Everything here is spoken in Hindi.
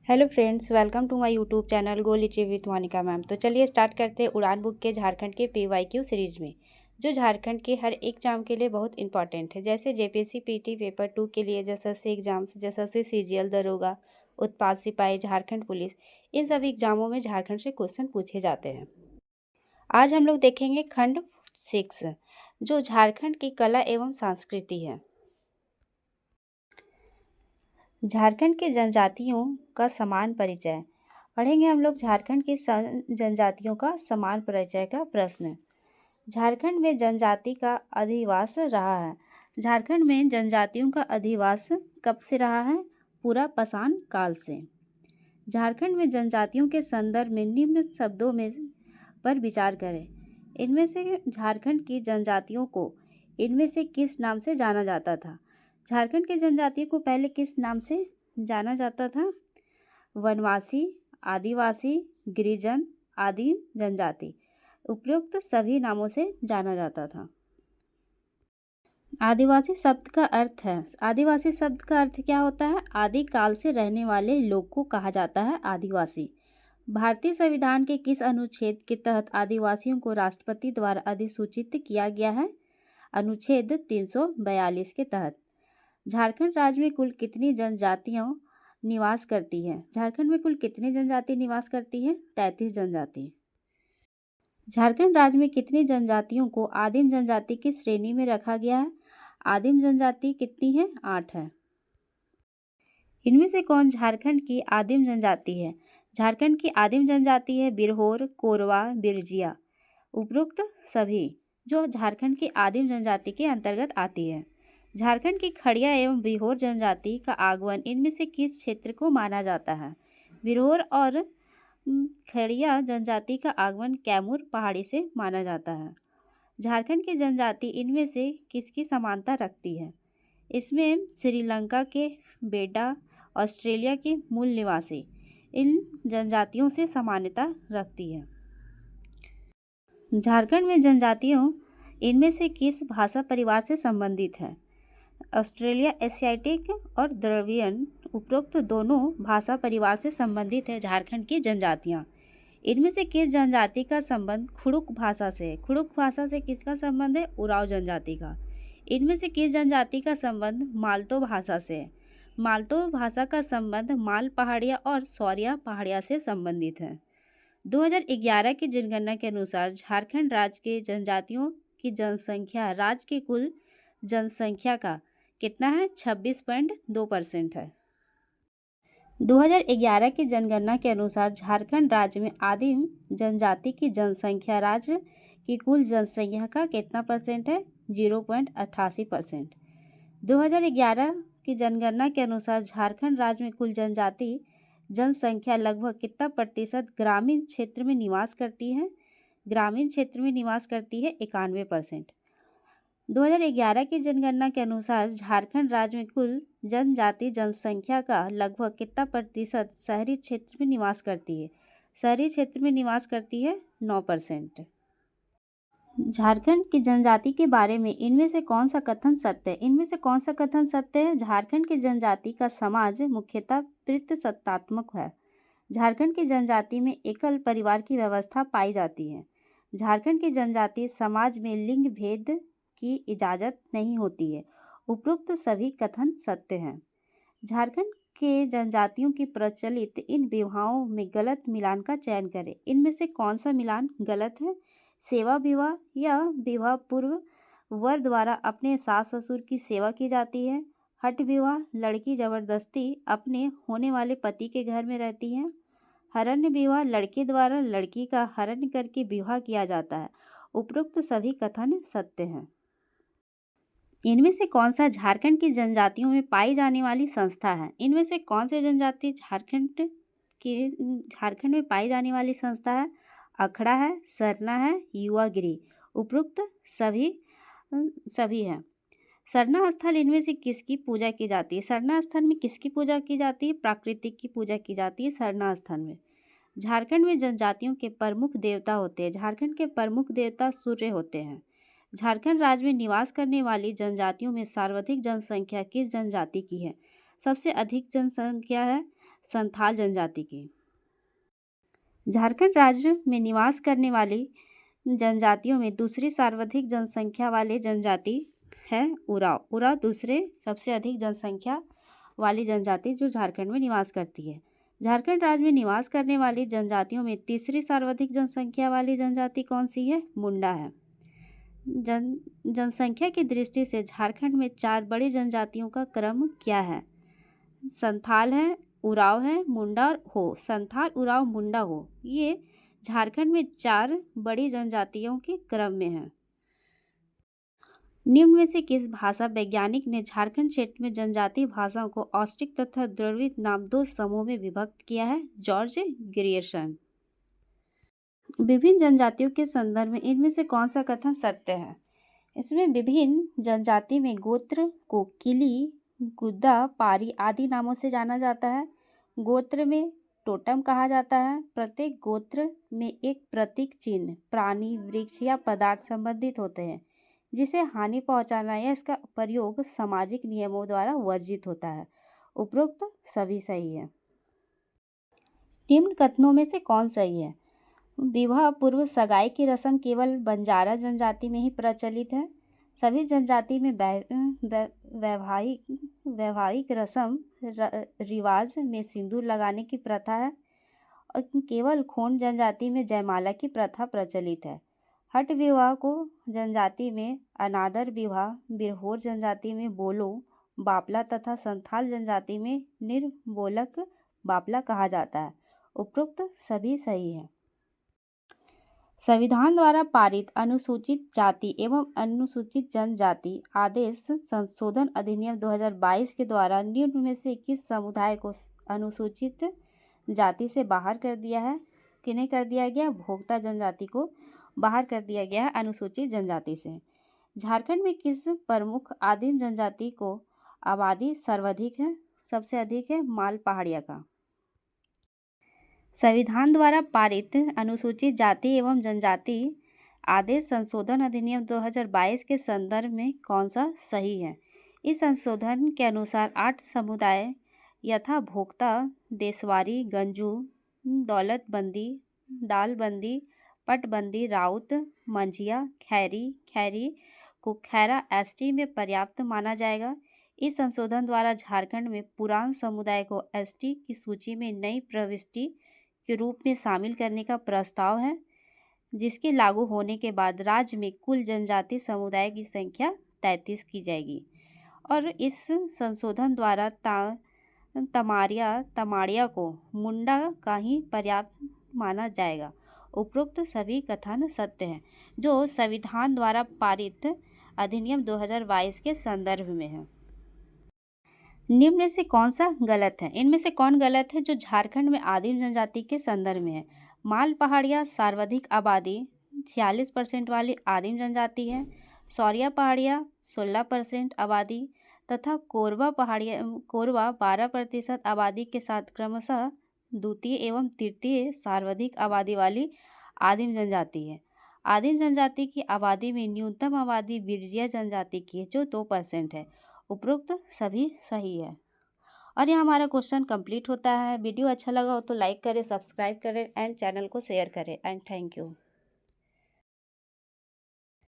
Hello friends, welcome to my YouTube channel go लिचिव विथ मोनिका मैम। तो चलिए स्टार्ट करते हैं उड़ान बुक के झारखंड के PYQ सीरीज में, जो झारखंड के हर एग्जाम के लिए बहुत इंपॉर्टेंट है। जैसे JPSC PT पेपर 2 के लिए SSC एग्जाम्स, SSC CGL दरोगा, उत्पाद सिपाही, झारखंड पुलिस, इन सभी एग्जामों में झारखंड से क्वेश्चन पूछे जाते हैं। आज हम लोग देखेंगे खंड 6, जो झारखंड की कला एवं संस्कृति है। झारखंड के जनजातियों का समान परिचय पढ़ेंगे हम लोग। झारखंड की जनजातियों का समान परिचय का प्रश्न। झारखंड में जनजाति का अधिवास रहा है। झारखंड में जनजातियों का अधिवास कब से रहा है? पूरा पाषाण काल से। झारखंड में जनजातियों के संदर्भ में निम्न शब्दों में पर विचार करें। इनमें से झारखंड की जनजातियों को इनमें से किस नाम से जाना जाता था? झारखंड के जनजातियों को पहले किस नाम से जाना जाता था? वनवासी, आदिवासी, गिरिजन, आदिम जनजाति। उपयुक्त सभी नामों से जाना जाता था। आदिवासी शब्द का अर्थ है, आदिवासी शब्द का अर्थ क्या होता है? आदि काल से रहने वाले लोग को कहा जाता है आदिवासी। भारतीय संविधान के किस अनुच्छेद के तहत आदिवासियों को राष्ट्रपति द्वारा अधिसूचित किया गया है? अनुच्छेद 342 के तहत। झारखंड राज्य में कुल कितनी जनजातियां निवास करती हैं? झारखंड में कुल कितनी जनजाति निवास करती हैं? 33 जनजाति। झारखंड राज्य में कितनी जनजातियों को आदिम जनजाति की श्रेणी में रखा गया है? आदिम जनजाति कितनी है? 8 है। इनमें से कौन झारखंड की आदिम जनजाति है? झारखंड की आदिम जनजाति है बिरहोर, कोरवा, बिरजिया। उपरोक्त सभी जो झारखंड की आदिम जनजाति के अंतर्गत आती है। झारखंड की खड़िया एवं बिरहोर जनजाति का आगमन इनमें से किस क्षेत्र को माना जाता है? बिरहोर और खड़िया जनजाति का आगमन कैमूर पहाड़ी से माना जाता है। झारखंड की जनजाति इनमें से किसकी समानता रखती है? इसमें श्रीलंका के बेडा, ऑस्ट्रेलिया के मूल निवासी इन जनजातियों से समानता रखती है। झारखंड में जनजातियों इनमें से किस भाषा परिवार से संबंधित है? ऑस्ट्रेलिया एशियाटिक और द्रविड़ियन। उपरोक्त दोनों भाषा परिवार से संबंधित है झारखंड की जनजातियां। इनमें से किस जनजाति का संबंध खुड़ुक भाषा से है? खुड़ुक भाषा से किसका संबंध है? उराव जनजाति का। इनमें से किस जनजाति का संबंध मालतो भाषा से है? मालतो भाषा का संबंध माल पहाड़िया और सौरिया पहाड़िया से संबंधित है। 2011 की जनगणना के अनुसार झारखंड राज्य के जनजातियों की जनसंख्या राज्य की कुल जनसंख्या का कितना है? 26.2% है। 2011 की जनगणना के अनुसार झारखंड राज्य में आदिम जनजाति की जनसंख्या राज्य की कुल जनसंख्या का कितना परसेंट है? 0.88%। 2011 की जनगणना के अनुसार झारखंड राज्य में कुल जनजाति जनसंख्या लगभग कितना प्रतिशत ग्रामीण क्षेत्र में निवास करती है? ग्रामीण क्षेत्र में निवास करती है 91%। 2011 की जनगणना के अनुसार झारखंड राज्य में कुल जनजाति जनसंख्या का लगभग कितना प्रतिशत शहरी क्षेत्र में निवास करती है? शहरी क्षेत्र में निवास करती है 9%। झारखंड की जनजाति के बारे में इनमें से कौन सा कथन सत्य है? इनमें से कौन सा कथन सत्य है? झारखंड की जनजाति का समाज मुख्यतः पितृसत्तात्मक है। झारखंड की जनजाति में एकल परिवार की व्यवस्था पाई जाती है। झारखंड की जनजाति समाज में लिंग भेद की इजाज़त नहीं होती है। उपरोक्त सभी कथन सत्य हैं। झारखंड के जनजातियों की प्रचलित इन विवाहों में गलत मिलान का चयन करें। इनमें से कौन सा मिलान गलत है? सेवा विवाह या विवाह पूर्व वर द्वारा अपने सास ससुर की सेवा की जाती है। हठ विवाह, लड़की जबरदस्ती अपने होने वाले पति के घर में रहती है। हरण्य विवाह, लड़के द्वारा लड़की का हरण करके विवाह किया जाता है। उपरोक्त सभी कथन सत्य हैं। इनमें से कौन सा झारखंड की जनजातियों में पाई जाने वाली संस्था है? इनमें से कौन से जनजाति झारखंड में पाई जाने वाली संस्था है? अखड़ा है, सरना है, युवागिरी। उपरोक्त सभी हैं। सरना स्थल इनमें से किसकी पूजा की जाती है? सरना स्थल में किसकी पूजा की जाती है? प्राकृतिक की पूजा की जाती है सरना स्थल में। झारखंड में जनजातियों के प्रमुख देवता होते हैं। झारखंड के प्रमुख देवता सूर्य होते हैं। झारखंड राज्य में निवास करने वाली जनजातियों में सर्वाधिक जनसंख्या किस जनजाति की है? सबसे अधिक जनसंख्या है संथाल जनजाति की। झारखंड राज्य में निवास करने वाली जनजातियों में दूसरी सर्वाधिक जनसंख्या वाली जनजाति है उरांव। उरांव दूसरे सबसे अधिक जनसंख्या वाली जनजाति जो झारखंड में निवास करती है। झारखंड राज्य में निवास करने वाली जनजातियों में तीसरी सर्वाधिक जनसंख्या वाली जनजाति कौन सी है? मुंडा है। जनसंख्या की दृष्टि से झारखंड में 4 बड़ी जनजातियों का क्रम क्या है? संथाल है, उरांव है, मुंडा और हो। संथाल, उरांव, मुंडा, हो, ये झारखंड में 4 बड़ी जनजातियों के क्रम में है। निम्न में से किस भाषा वैज्ञानिक ने झारखंड क्षेत्र में जनजातीय भाषाओं को ऑस्ट्रिक तथा द्रविड़ नाम 2 समूह में विभक्त किया है? George Grierson. विभिन्न जनजातियों के संदर्भ में इनमें से कौन सा कथन सत्य है? इसमें विभिन्न जनजाति में गोत्र को किली, गुद्दा, पारी आदि नामों से जाना जाता है। गोत्र में टोटम कहा जाता है। प्रत्येक गोत्र में एक प्रतीक चिन्ह, प्राणी, वृक्ष या पदार्थ संबंधित होते हैं जिसे हानि पहुंचाना या इसका प्रयोग सामाजिक नियमों द्वारा वर्जित होता है। उपरोक्त सभी सही है। निम्न कथनों में से कौन सही है? विवाह पूर्व सगाई की रस्म केवल बंजारा जनजाति में ही प्रचलित है। सभी जनजाति में वैवाहिक रस्म रिवाज में सिंदूर लगाने की प्रथा है और केवल खोंड जनजाति में जयमाला की प्रथा प्रचलित है। हठ विवाह को जनजाति में अनादर विवाह, बिरहोर जनजाति में बोलो बापला तथा संथाल जनजाति में निर्बोलक बापला कहा जाता है। उपरोक्त सभी सही है। संविधान द्वारा पारित अनुसूचित जाति एवं अनुसूचित जनजाति आदेश संशोधन अधिनियम 2022 के द्वारा निम्न में से किस समुदाय को अनुसूचित जाति से बाहर कर दिया है? किन्हें कर दिया गया? भोक्ता जनजाति को बाहर कर दिया गया है अनुसूचित जनजाति से। झारखंड में किस प्रमुख आदिम जनजाति को आबादी सर्वाधिक है? सबसे अधिक है माल पहाड़िया का। संविधान द्वारा पारित अनुसूचित जाति एवं जनजाति आदेश संशोधन अधिनियम 2022 के संदर्भ में कौन सा सही है? इस संशोधन के अनुसार 8 समुदाय यथा भोक्ता, देशवारी, गंजू, दौलतबंदी, दालबंदी, पटबंदी, राउत, मंझिया, खैरी को खैरा एसटी में पर्याप्त माना जाएगा। इस संशोधन द्वारा झारखंड में पुरान समुदाय को एसटी की सूची में नई प्रविष्टि के रूप में शामिल करने का प्रस्ताव है, जिसके लागू होने के बाद राज्य में कुल जनजाति समुदाय की संख्या 33 की जाएगी और इस संशोधन द्वारा तमाड़िया को मुंडा का ही पर्याप्त माना जाएगा। उपरोक्त सभी कथन सत्य हैं जो संविधान द्वारा पारित अधिनियम 2022 के संदर्भ में है। निम्न में से कौन सा गलत है? इनमें से कौन गलत है जो झारखंड में आदिम जनजाति के संदर्भ में है? माल पहाड़िया सर्वाधिक आबादी 46% वाली आदिम जनजाति है। सौरिया पहाड़िया 16% आबादी तथा कोरबा 12% आबादी के साथ क्रमशः द्वितीय एवं तृतीय सर्वाधिक आबादी वाली आदिम जनजाति है। आदिम जनजाति की आबादी में न्यूनतम आबादी बिरजिया जनजाति की है जो 2% है। उपरोक्त सभी सही है। और यहाँ हमारा क्वेश्चन कंप्लीट होता है। वीडियो अच्छा लगा हो तो लाइक करें, सब्सक्राइब करें एंड चैनल को शेयर करें एंड थैंक यू।